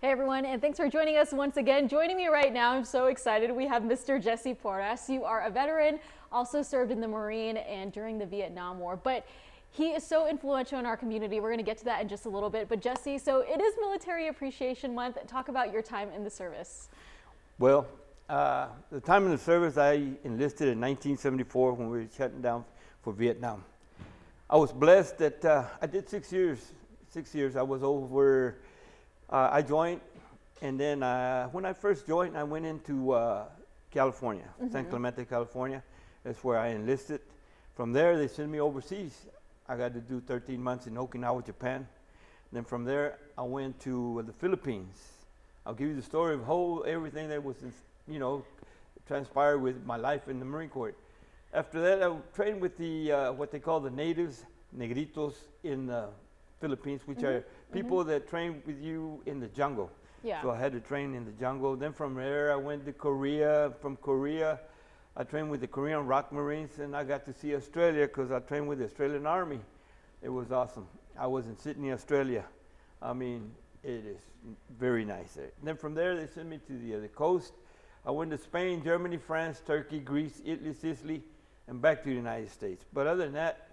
Hey everyone, and thanks for joining us once again. Joining me right now, I'm so excited. We have Mr. Jesse Porras. You are a veteran, also served in the Marine and during the Vietnam War, but he is so influential in our community. We're going to get to that in just a little bit. But Jesse, so it is Military Appreciation Month. Talk about your time in the service. Well, the time in the service, I enlisted in 1974 when we were shutting down for Vietnam. I was blessed that I did 6 years. 6 years. I was over. I joined, and then when I first joined, I went into California, San Clemente, California. That's where I enlisted. From there, they sent me overseas. I got to do 13 months in Okinawa, Japan. Then from there, I went to the Philippines. I'll give you the story of everything that was, transpired with my life in the Marine Corps. After that, I trained with the what they call the natives, negritos in the Philippines, which are people that train with you in the jungle. Yeah. So I had to train in the jungle. Then from there, I went to Korea. From Korea, I trained with the Korean Rock Marines, and I got to see Australia because I trained with the Australian Army. It was awesome. I was in Sydney, Australia. I mean, it is very nice there. And then from there, they sent me to the coast. I went to Spain, Germany, France, Turkey, Greece, Italy, Sicily, and back to the United States. But other than that,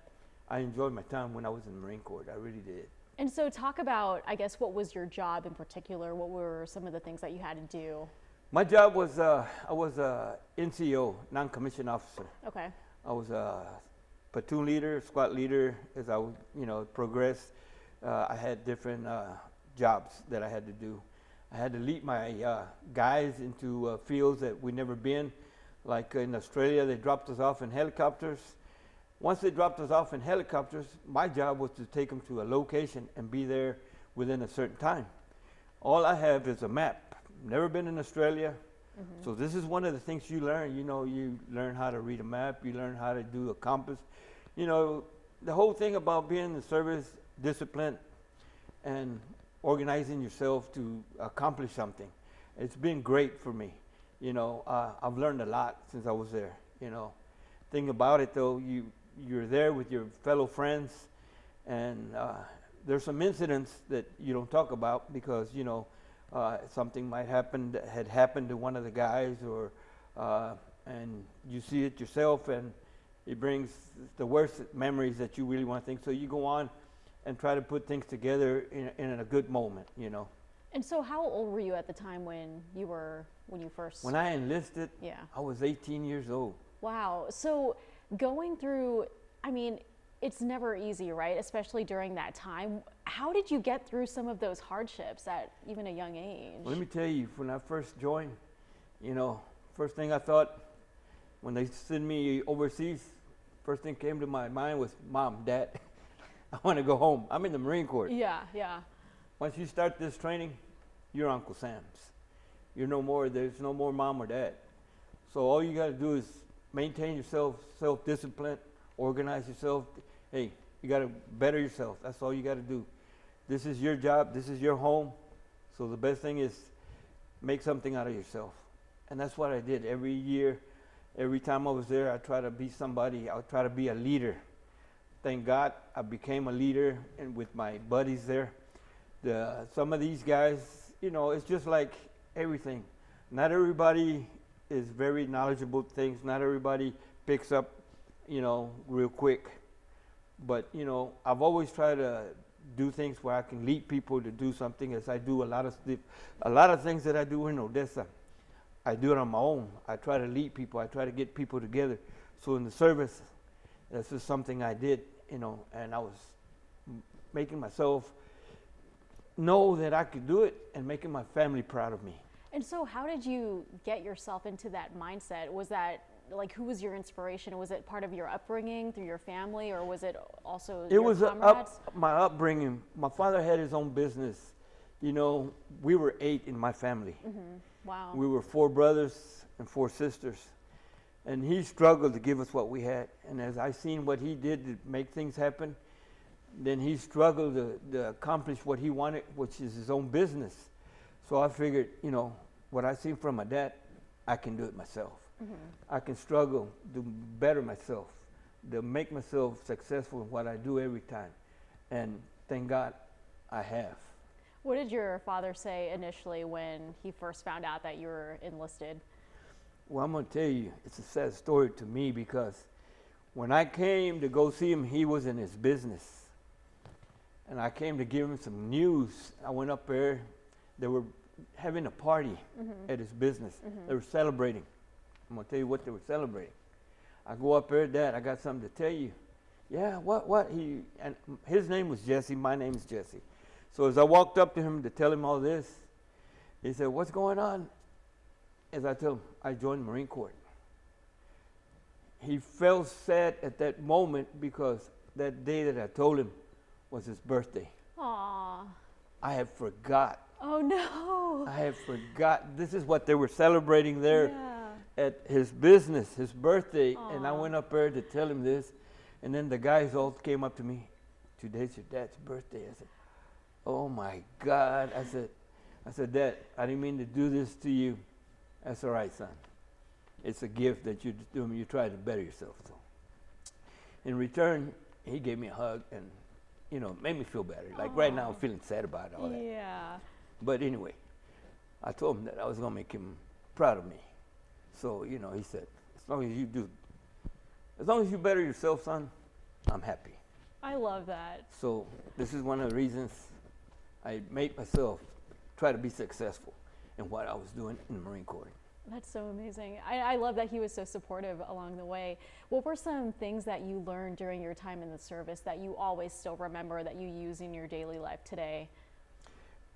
I enjoyed my time when I was in the Marine Corps. I really did. And so talk about, I guess, what was your job in particular? What were some of the things that you had to do? My job was, I was a NCO, non-commissioned officer. Okay. I was a platoon leader, squad leader. As I progressed, I had different jobs that I had to do. I had to lead my guys into fields that we'd never been. Like in Australia, they dropped us off in helicopters. Once they dropped us off in helicopters, my job was to take them to a location and be there within a certain time. All I have is a map. Never been in Australia. So this is one of the things you learn. You learn how to read a map. You learn how to do a compass. The whole thing about being in the service, discipline, and organizing yourself to accomplish something. It's been great for me. I've learned a lot since I was there. Thing about it though, you're there with your fellow friends, and there's some incidents that you don't talk about because something might happen that had happened to one of the guys, or and you see it yourself, and it brings the worst memories that you really want to think. So you go on and try to put things together in a good moment. And so how old were you at the time when you first? When I enlisted, Yeah. I was 18 years old. Wow. So going through, I mean, it's never easy, right? Especially during that time. How did you get through some of those hardships at even a young age? Well, let me tell you, when I first joined, first thing I thought when they sent me overseas, first thing came to my mind was, Mom, Dad, I want to go home. I'm in the Marine Corps. Yeah, yeah. Once you start this training, you're Uncle Sam's. There's no more Mom or Dad. So all you got to do is maintain yourself, self-discipline, organize yourself. Hey, you got to better yourself. That's all you got to do. This is your job. This is your home. So the best thing is make something out of yourself. And that's what I did every year. Every time I was there, I try to be somebody. I try to be a leader. Thank God I became a leader, and with my buddies there. Some of these guys, it's just like everything. Not everybody is very knowledgeable things. Not everybody picks up, real quick. But, I've always tried to do things where I can lead people to do something, as I do a lot of things that I do in Odessa. I do it on my own. I try to lead people. I try to get people together. So in the service, that's just something I did, and I was making myself know that I could do it and making my family proud of me. And so how did you get yourself into that mindset? Was that, who was your inspiration? Was it part of your upbringing through your family, or was it also your comrades? My upbringing. My father had his own business. We were 8 in my family. Wow. We were 4 brothers and 4 sisters. And he struggled to give us what we had. And as I seen what he did to make things happen, then he struggled to accomplish what he wanted, which is his own business. So I figured, what I seen from my dad, I can do it myself. I can struggle to better myself, to make myself successful in what I do every time. And thank God I have. What did your father say initially when he first found out that you were enlisted? Well, I'm going to tell you, it's a sad story to me because when I came to go see him, he was in his business. And I came to give him some news. I went up there. They were having a party at his business. They were celebrating. I'm going to tell you what they were celebrating. I go up there, Dad, I got something to tell you. Yeah, what? And his name was Jesse. My name is Jesse. So as I walked up to him to tell him all this, he said, what's going on? As I told him, I joined the Marine Corps. He felt sad at that moment because that day that I told him was his birthday. Aww. I had forgot. Oh no. I had forgot. This is what they were celebrating there at his business, his birthday. Aww. And I went up there to tell him this. And then the guys all came up to me. Today's your dad's birthday. I said, oh my God. I said, Dad, I didn't mean to do this to you. That's all right, son. It's a gift that you're doing. You try to better yourself. So, in return, he gave me a hug and, you know, made me feel better. Like right now, I'm feeling sad about all that. Yeah. But anyway, I told him that I was going to make him proud of me. So, you know, he said, as long as you better yourself, son, I'm happy. I love that. So this is one of the reasons I made myself try to be successful in what I was doing in the Marine Corps. That's so amazing. I love that he was so supportive along the way. What were some things that you learned during your time in the service that you always still remember that you use in your daily life today?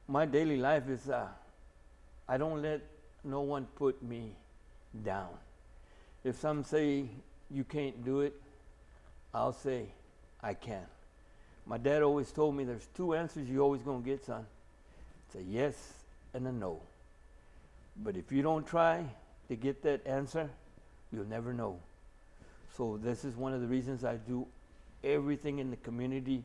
My daily life is I don't let no one put me down. If some say you can't do it, I'll say I can. My dad always told me there's two answers you're always going to get, son. It's a yes and a no. But if you don't try to get that answer, you'll never know. So this is one of the reasons I do everything in the community.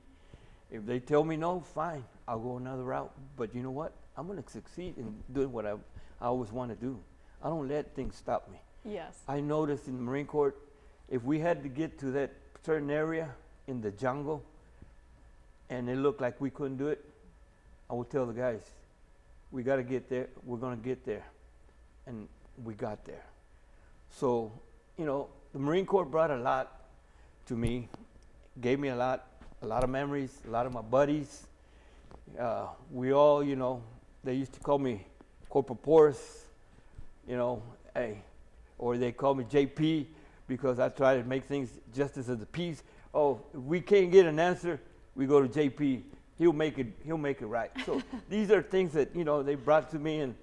If they tell me no, fine, I'll go another route. But you know what? I'm going to succeed in doing what I always want to do. I don't let things stop me. Yes. I noticed in the Marine Corps, if we had to get to that certain area in the jungle and it looked like we couldn't do it, I would tell the guys, we got to get there. We're going to get there. And we got there. So, you know, the Marine Corps brought a lot to me, gave me a lot of memories, a lot of my buddies. We all, you know, they used to call me Corporal Porras, you know, hey, or they call me JP because I try to make things justice of the peace. Oh, if we can't get an answer, we go to JP. He'll make it right. So these are things that, you know, they brought to me, and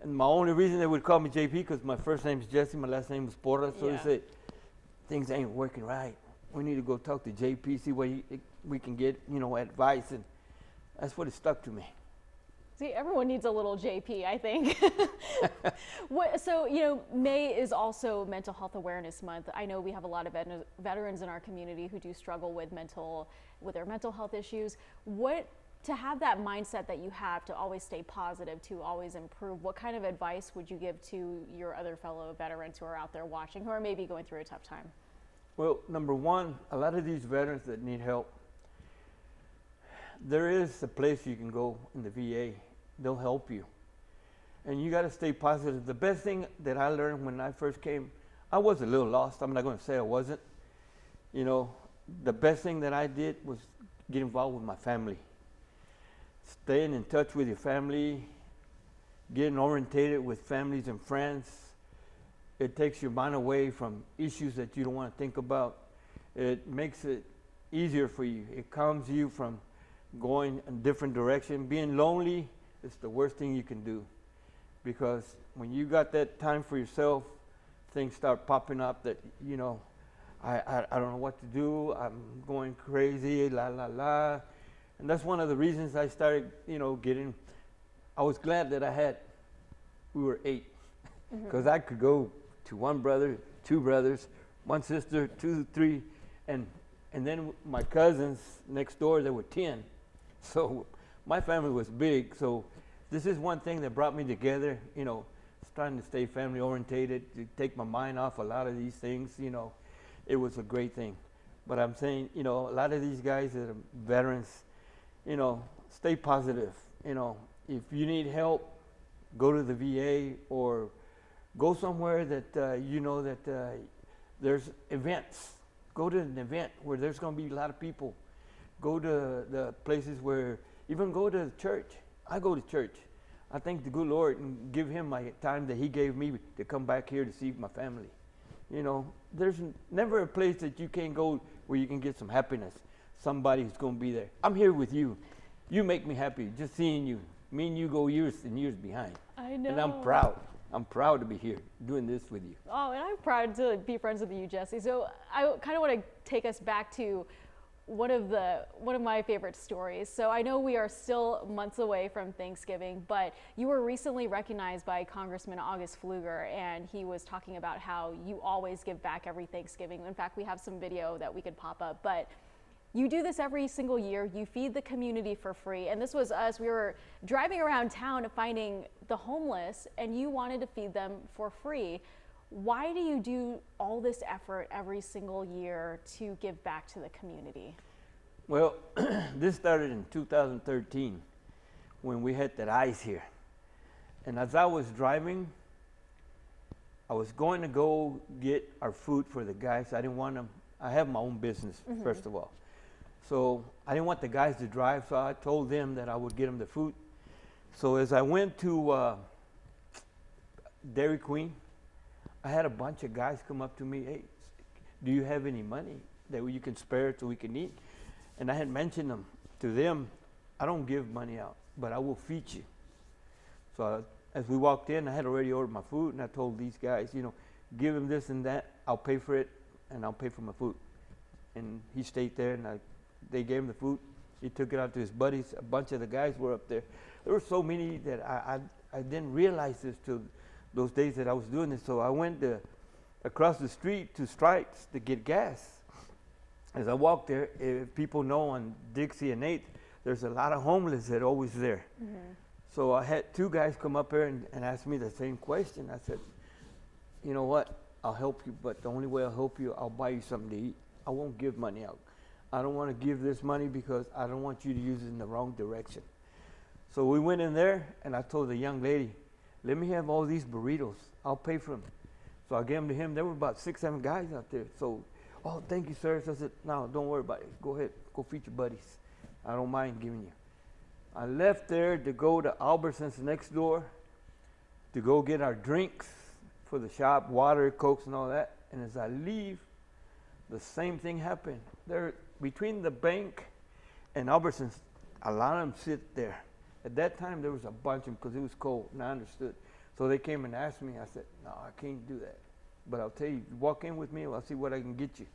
my only reason they would call me JP because my first name is Jesse, my last name is Porras. So they said, things ain't working right. We need to go talk to JP, see what we can get, you know, advice, and that's what it stuck to me. See, everyone needs a little JP, I think. So, you know, May is also Mental Health Awareness Month. I know we have a lot of veterans in our community who do struggle with their mental health issues. To have that mindset that you have to always stay positive, to always improve, what kind of advice would you give to your other fellow veterans who are out there watching, who are maybe going through a tough time? Well, number one, a lot of these veterans that need help, there is a place you can go in the VA. They'll help you. And you got to stay positive. The best thing that I learned when I first came, I was a little lost. I'm not going to say I wasn't. You know, the best thing that I did was get involved with my family. Staying in touch with your family, getting orientated with families and friends. It takes your mind away from issues that you don't want to think about. It makes it easier for you. It calms you from going in a different direction. Being lonely is the worst thing you can do, because when you got that time for yourself, things start popping up that, you know, I don't know what to do. I'm going crazy, la, la, la. And that's one of the reasons I started, you know, I was glad that we were 8, because I could go to one brother, 2 brothers, 1 sister, 2, 3, and then my cousins next door, there were 10. So my family was big. So this is one thing that brought me together, you know, trying to stay family orientated, to take my mind off a lot of these things, you know. It was a great thing. But I'm saying, you know, a lot of these guys that are veterans, you know, stay positive. you know, if you need help, go to the VA or go somewhere that you know that there's events. Go to an event where there's going to be a lot of people. Go to the places where, even go to church. I go to church. I thank the good Lord and give him my time that he gave me to come back here to see my family. You know, there's never a place that you can't go where you can get some happiness. Somebody who's going to be there. I'm here with you. You make me happy just seeing you. Me and you go years and years behind. I know. And I'm proud. I'm proud to be here doing this with you. Oh, and I'm proud to be friends with you, Jesse. So I kind of want to take us back to one of my favorite stories. So I know we are still months away from Thanksgiving, but you were recently recognized by Congressman August Pfluger, and he was talking about how you always give back every Thanksgiving. In fact, we have some video that we could pop up, but you do this every single year. You feed the community for free. And this was us. We were driving around town finding the homeless, and you wanted to feed them for free. Why do you do all this effort every single year to give back to the community? Well, this started in 2013 when we had that ice here. And as I was driving, I was going to go get our food for the guys. I didn't want them. I have my own business, first of all. So I didn't want the guys to drive, so I told them that I would get them the food. So as I went to Dairy Queen, I had a bunch of guys come up to me, hey, do you have any money that you can spare so we can eat? And I had mentioned them to them, I don't give money out, but I will feed you. So as we walked in, I had already ordered my food, and I told these guys, you know, give them this and that, I'll pay for it, and I'll pay for my food. And he stayed there, and they gave him the food. He took it out to his buddies. A bunch of the guys were up there. There were so many that I didn't realize this till those days that I was doing this. So I went across the street to Stripes to get gas. As I walked there, if people know on Dixie and 8th, there's a lot of homeless that are always there. So I had two guys come up here and ask me the same question. I said, you know what, I'll help you, but the only way I'll help you, I'll buy you something to eat. I won't give money out. I don't want to give this money because I don't want you to use it in the wrong direction. So we went in there, and I told the young lady, let me have all these burritos. I'll pay for them. So I gave them to him. There were about 6, 7 guys out there. So, oh, thank you, sir. So I said, no, don't worry about it. Go ahead. Go feed your buddies. I don't mind giving you. I left there to go to Albertsons next door to go get our drinks for the shop, water, Cokes, and all that. And as I leave, the same thing happened. There, between the bank and Albertsons, a lot of them sit there. At that time, there was a bunch of them because it was cold, and I understood. So they came and asked me. I said, no, I can't do that. But I'll tell you, walk in with me, I'll see what I can get you.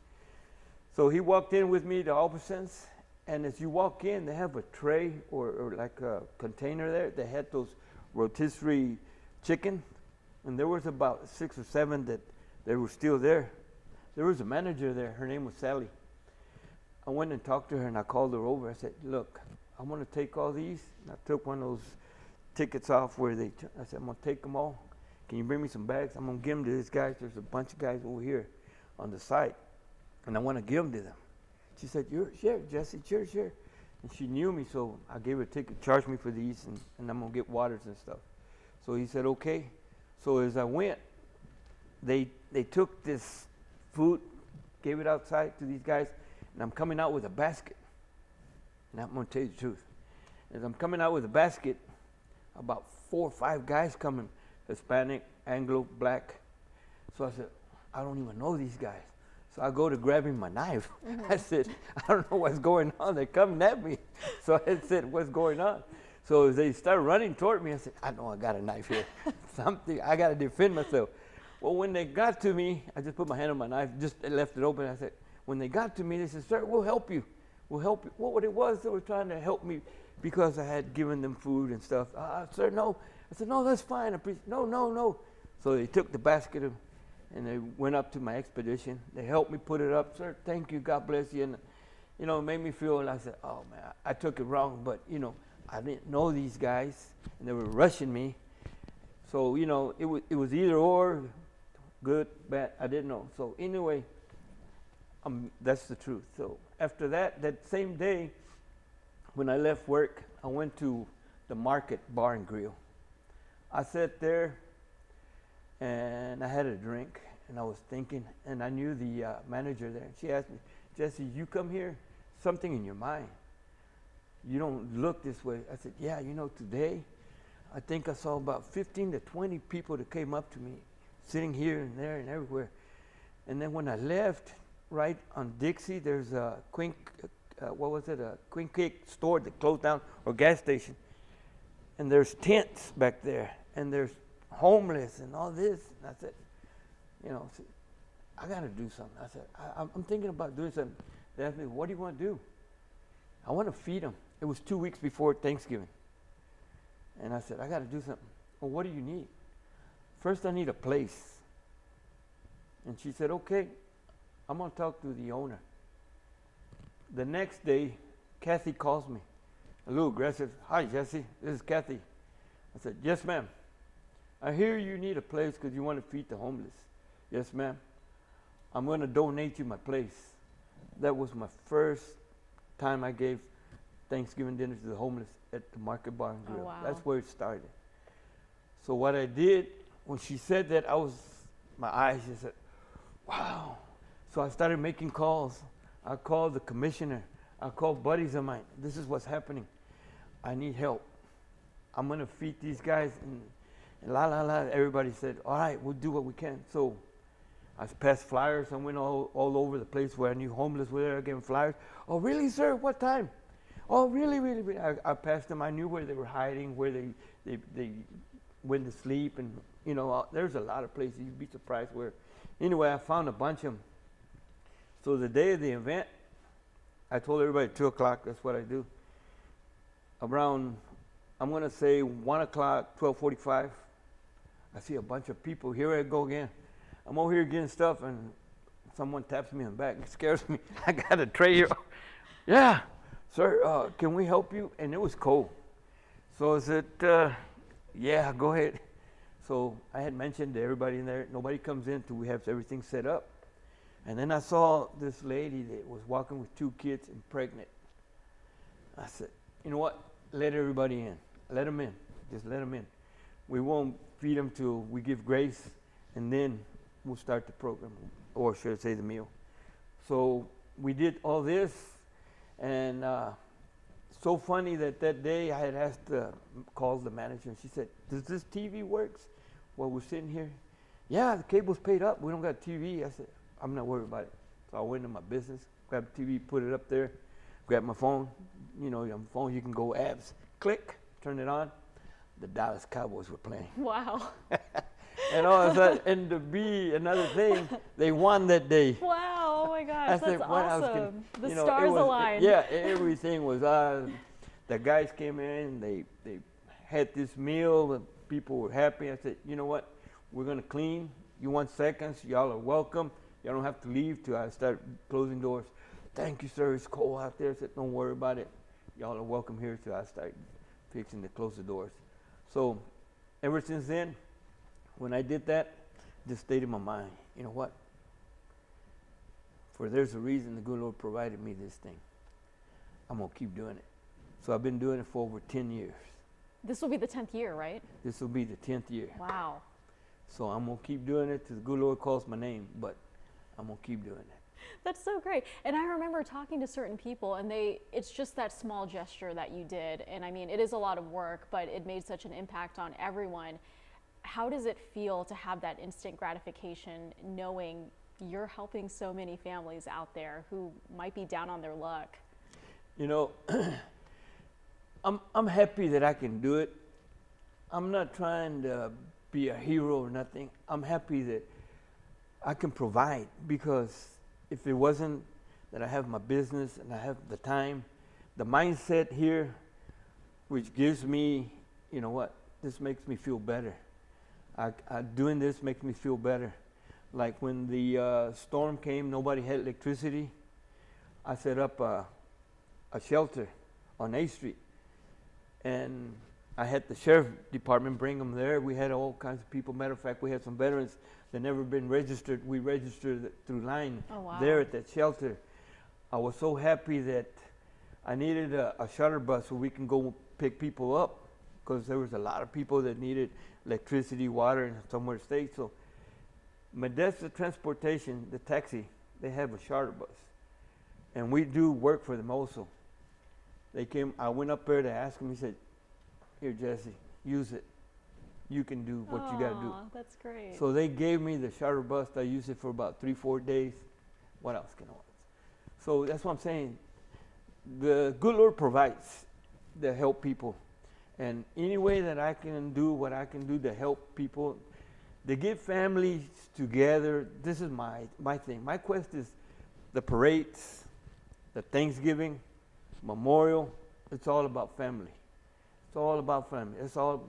So he walked in with me to Albertsons, and as you walk in, they have a tray or like a container there. They had those rotisserie chicken, and there was about 6 or 7 that they were still there. There was a manager there. Her name was Sally. I went and talked to her, and I called her over. I said, look, I'm going to take all these. And I took one of those tickets off where I said, I'm going to take them all. Can you bring me some bags? I'm going to give them to these guys. There's a bunch of guys over here on the site, and I want to give them to them. She said, sure, Jesse, sure. And she knew me, so I gave her a ticket, charged me for these, and I'm going to get waters and stuff. So he said, okay. So as I went, they took this food, gave it outside to these guys, and I'm coming out with a basket. And I'm going to tell you the truth. As I'm coming out with a basket, about 4 or 5 guys coming, Hispanic, Anglo, black. So I said, I don't even know these guys. So I go to grabbing my knife. I said, I don't know what's going on. They're coming at me. So I said, what's going on? So as they started running toward me, I said, I know I got a knife here. Something, I got to defend myself. Well, when they got to me, I just put my hand on my knife, just left it open. I said, when they got to me, they said, sir, we'll help you. We'll help you. What it was, they were trying to help me because I had given them food and stuff. Sir, no. I said, no, that's fine. No. So they took the basket and they went up to my expedition. They helped me put it up. Sir, thank you. God bless you. And, you know, it made me feel, and I said, oh, man, I took it wrong. But, you know, I didn't know these guys, and they were rushing me. So, you know, it was either or, good, bad, I didn't know. So anyway, that's the truth. So after that same day, when I left work, I went to the Market Bar and Grill. I sat there and I had a drink and I was thinking, and I knew the manager there. She asked me, Jesse, you come here, something in your mind. You don't look this way. I said, yeah, you know, today I think I saw about 15 to 20 people that came up to me, sitting here and there and everywhere. And then when I left, right on Dixie, there's a Queen Cake store that closed down, or gas station. And there's tents back there, and there's homeless and all this. And I said, you know, I got to do something. I said, I'm thinking about doing something. They asked me, what do you want to do? I want to feed them. It was 2 weeks before Thanksgiving. And I said, I got to do something. Well, what do you need? First, I need a place. And she said, okay, I'm going to talk to the owner. The next day, Kathy calls me, a little aggressive. Hi, Jesse, this is Kathy. I said, yes, ma'am. I hear you need a place because you want to feed the homeless. Yes, ma'am. I'm going to donate you my place. That was my first time I gave Thanksgiving dinner to the homeless at the Market Bar and Grill. Oh, wow. That's where it started. So what I did, when she said that, my eyes just said, wow. So I started making calls. I called the commissioner. I called buddies of mine. This is what's happening. I need help. I'm going to feed these guys. And everybody said, all right, we'll do what we can. So I passed flyers. I went all over the place where I knew homeless were there, giving flyers. Oh, really, sir? What time? Oh, really, really, really. I passed them. I knew where they were hiding, where they went to sleep. And, you know, there's a lot of places. You'd be surprised where. Anyway, I found a bunch of them. So the day of the event, I told everybody at 2 o'clock, that's what I do. Around, I'm going to say 1 o'clock, 12:45, I see a bunch of people. Here I go again. I'm over here getting stuff, and someone taps me on the back. It scares me. I got a tray here. Yeah, sir, can we help you? And it was cold. So I said, yeah, go ahead. So I had mentioned to everybody in there, nobody comes in till we have everything set up. And then I saw this lady that was walking with 2 kids and pregnant. I said, you know what? Let everybody in. Let them in. Just let them in. We won't feed them till we give grace, and then we'll start the program, or should I say the meal. So we did all this, and so funny that day I had asked, called the manager, and she said, does this TV works while we're sitting here? Yeah, the cable's paid up. We don't got TV. I said, I'm not worried about it. So I went into my business, grabbed the TV, put it up there, grabbed my phone. You know, on the phone you can go apps, click, turn it on. The Dallas Cowboys were playing. Wow. And all of a sudden, and to be another thing, they won that day. Wow, oh my gosh, that's awesome. The you know, stars aligned. Yeah, everything was, the guys came in, they had this meal, and people were happy. I said, you know what, we're going to clean. You want seconds, y'all are welcome. Y'all don't have to leave till I start closing doors. Thank you, sir, it's cold out there. I said, don't worry about it. Y'all are welcome here till I start fixing to close the doors. So ever since then, when I did that, just stayed in my mind. You know what? For there's a reason the good Lord provided me this thing. I'm going to keep doing it. So I've been doing it for over 10 years. This will be the 10th year, right? This will be the 10th year. Wow. So I'm going to keep doing it till the good Lord calls my name, but I'm going to keep doing it. That's so great. And I remember talking to certain people, and it's just that small gesture that you did. And I mean, it is a lot of work, but it made such an impact on everyone. How does it feel to have that instant gratification knowing you're helping so many families out there who might be down on their luck? You know, I'm happy that I can do it. I'm not trying to be a hero or nothing. I'm happy that I can provide, because if it wasn't that I have my business and I have the time, the mindset here, which gives me, you know what, this makes me feel better. Doing this makes me feel better. Like when the storm came, nobody had electricity. I set up a shelter on A Street, and I had the sheriff department bring them there. We had all kinds of people. Matter of fact, we had some veterans that never been registered. We registered through line there at that shelter. I was so happy that I needed a shuttle bus so we can go pick people up. because there was a lot of people that needed electricity, water, and somewhere to stay. So Modesto Transportation, the taxi, they have a charter bus, and we do work for them also. They came. I went up there to ask them. He said, "Here, Jesse, use it. You can do what you got to do." That's great. So they gave me the charter bus. I used it for about 3-4 days. What else can I want? So that's what I'm saying. The good Lord provides to help people. And any way that I can do what I can do to help people, to get families together, this is my thing. My quest is the parades, the Thanksgiving, Memorial. It's all about family. It's all about family. It's all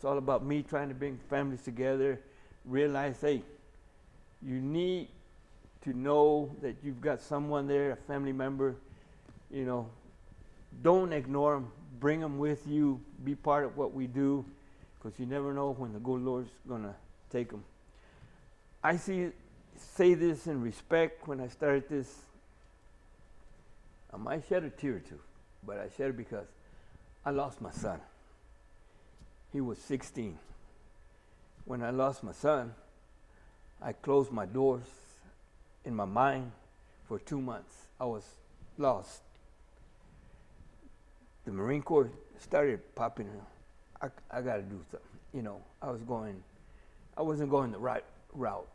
about me trying to bring families together, realize, hey, you need to know that you've got someone there, a family member, you know, don't ignore them, bring them with you, be part of what we do, because you never know when the good Lord's going to take them. I say this in respect when I started this. I might shed a tear or two, but I shed it because I lost my son. He was 16. When I lost my son, I closed my doors in my mind for 2 months. I was lost. The Marine Corps started popping in. I got to do something. You know, I wasn't going the right route.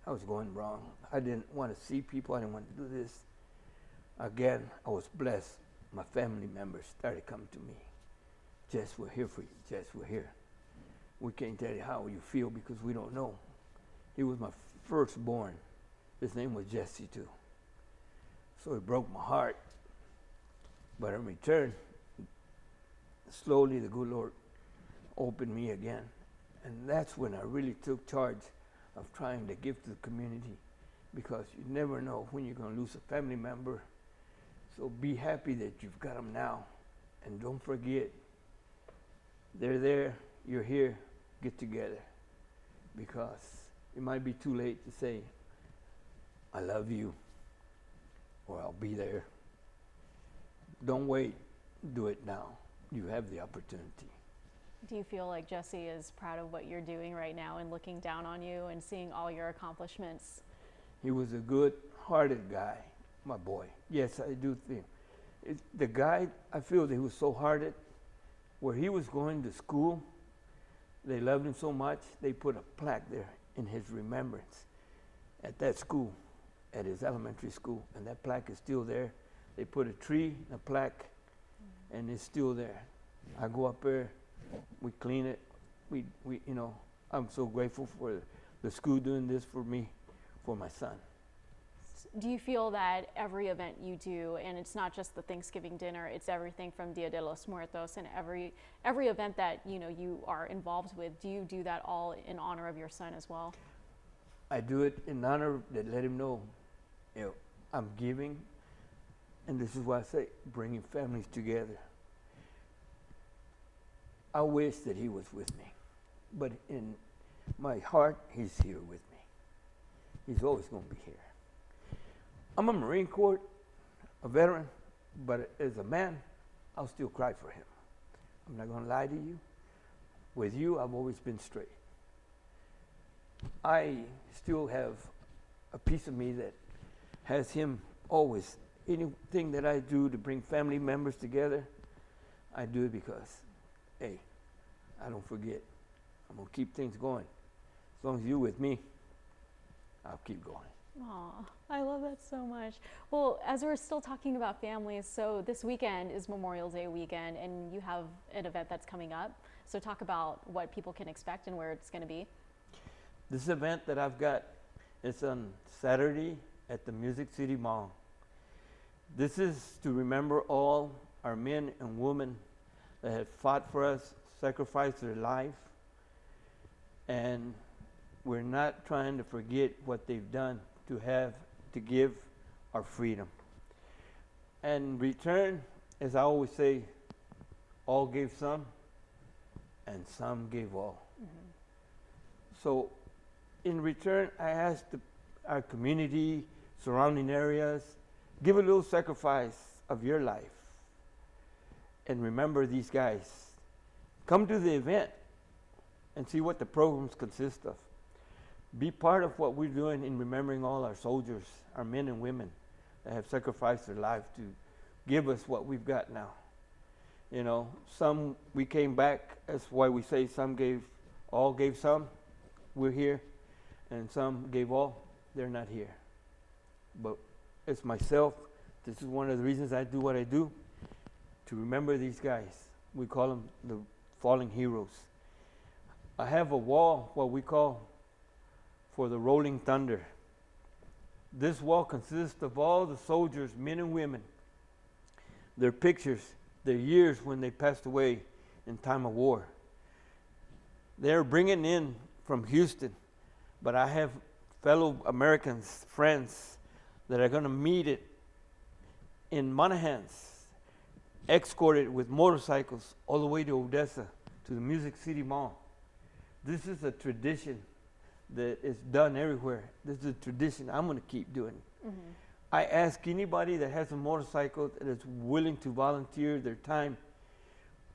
I was going wrong. I didn't want to see people. I didn't want to do this. Again, I was blessed. My family members started coming to me. Jess, we're here for you. Jess, we're here. We can't tell you how you feel because we don't know. He was my firstborn. His name was Jesse too. So it broke my heart. But in return, slowly the good Lord opened me again. And that's when I really took charge of trying to give to the community, because you never know when you're going to lose a family member. So be happy that you've got them now. And don't forget, they're there, you're here, get together. Because it might be too late to say, I love you, or I'll be there. Don't wait, do it now. You have the opportunity. Do you feel like Jesse is proud of what you're doing right now and looking down on you and seeing all your accomplishments? He was a good-hearted guy, my boy. Yes, I do think. The guy, I feel that he was so hearted. Where he was going to school, they loved him so much, they put a plaque there in his remembrance at that school, at his elementary school. And that plaque is still there. They put a tree, a plaque, and it's still there. I go up there, we clean it. We you know, I'm so grateful for the school doing this for me, for my son. Do you feel that every event you do, and it's not just the Thanksgiving dinner, it's everything from Dia de los Muertos, and every event that you are involved with, do you do that all in honor of your son as well? I do it in honor that let him know, I'm giving, and this is why I say bringing families together. I wish that he was with me, but in my heart, he's here with me. He's always going to be here. I'm a Marine Corps, a veteran, but as a man, I'll still cry for him. I'm not going to lie to you. With you, I've always been straight. I still have a piece of me that has him always. Anything that I do to bring family members together, I do it because, hey, I don't forget. I'm going to keep things going. As long as you're with me, I'll keep going. Aw, I love that so much. Well, as we're still talking about families, so this weekend is Memorial Day weekend, and you have an event that's coming up. So talk about what people can expect and where it's going to be. This event that I've got, it's on Saturday at the Music City Mall. This is to remember all our men and women that have fought for us, sacrificed their life, and we're not trying to forget what they've done to give our freedom. And in return, as I always say, all gave some, and some gave all. Mm-hmm. So in return, I ask our community, surrounding areas, give a little sacrifice of your life. And remember these guys come to the event and see what the programs consist of. Be part of what we're doing in remembering all our soldiers, our men and women that have sacrificed their lives to give us what we've got now. You know, some we came back, that's why we say some gave, all gave some, we're here, and some gave all, they're not here. But it's myself, this is one of the reasons I do what I do, to remember these guys. We call them the fallen heroes. I have a wall, what we call for the Rolling Thunder. This wall consists of all the soldiers, men and women, their pictures, their years when they passed away in time of war. They're bringing in from Houston, but I have fellow Americans, friends, that are going to meet it in Monahans, escorted with motorcycles all the way to Odessa, to the Music City Mall. This is a tradition that is done everywhere. This is a tradition I'm going to keep doing. Mm-hmm. I ask anybody that has a motorcycle that is willing to volunteer their time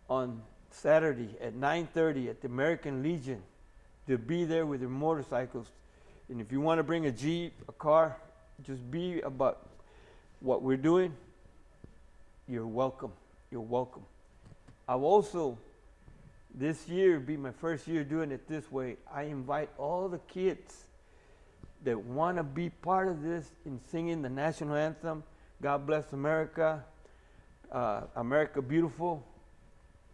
on Saturday at 9:30 at the American Legion to be there with their motorcycles. And if you want to bring a Jeep, a car, just be about what we're doing. You're welcome. You're welcome. I've also, this year, be my first year doing it this way. I invite all the kids that want to be part of this in singing the national anthem, God Bless America, America Beautiful.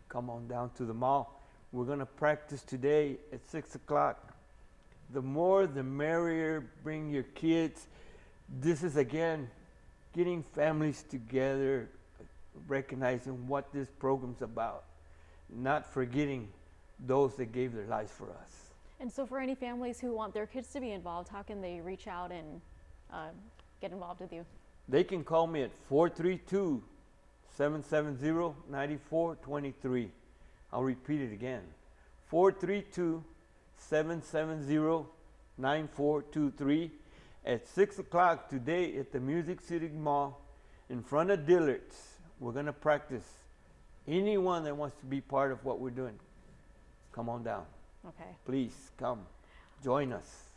Come on down to the mall. We're going to practice today at 6 o'clock. The more the merrier. Bring your kids. This is, again, getting families together, recognizing what this program's about, not forgetting those that gave their lives for us. And so for any families who want their kids to be involved, how can they reach out and get involved with you? They can call me at 432-770-9423. I'll repeat it again. 432-770-9423 at 6 o'clock today at the Music City Mall in front of Dillard's. We're going to practice. Anyone that wants to be part of what we're doing, come on down. Okay. Please come, join us.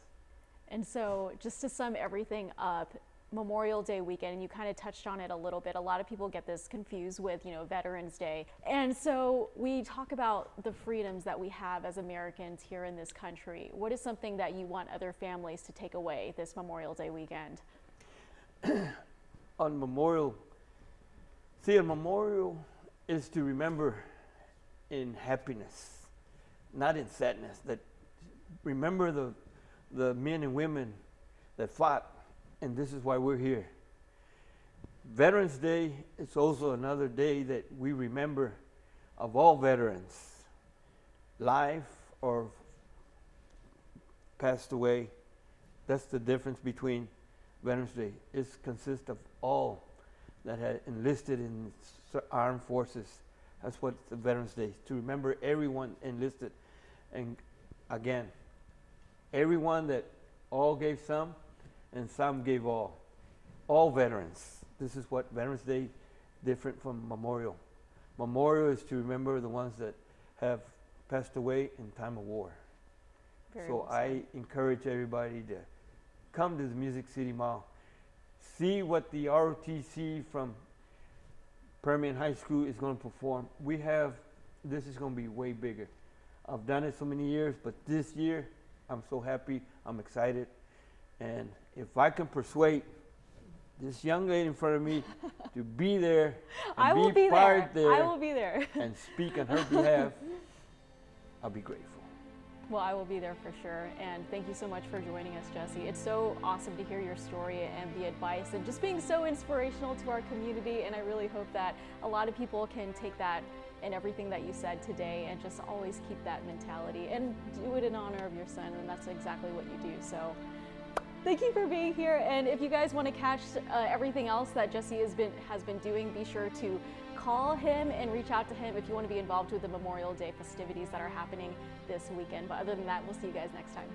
And so just to sum everything up, Memorial Day weekend, and you kind of touched on it a little bit. A lot of people get this confused with, Veterans Day. And so we talk about the freedoms that we have as Americans here in this country. What is something that you want other families to take away this Memorial Day weekend? On Memorial is to remember in happiness, not in sadness. That remember the men and women that fought, and this is why we're here. Veterans Day is also another day that we remember of all veterans, live or passed away. That's the difference between Veterans Day. It consists of all that had enlisted in armed forces. That's what the Veterans Day is, to remember everyone enlisted. And again, everyone that all gave some and some gave all. All veterans. This is what Veterans Day different from Memorial. Memorial is to remember the ones that have passed away in time of war. Very so well said. I encourage everybody to come to the Music City Mall. See what the ROTC from Permian High School is going to perform. This is going to be way bigger. I've done it so many years, but this year I'm so happy, I'm excited. And if I can persuade this young lady in front of me to be there, and I will be part there. I will be there. and speak on her behalf, I'll be grateful. Well, I will be there for sure. And thank you so much for joining us, Jesse. It's so awesome to hear your story and the advice and just being so inspirational to our community. And I really hope that a lot of people can take that and everything that you said today and just always keep that mentality and do it in honor of your son. And that's exactly what you do. So thank you for being here. And if you guys want to catch everything else that Jesse has been doing, be sure to call him and reach out to him if you want to be involved with the Memorial Day festivities that are happening this weekend. But other than that, we'll see you guys next time.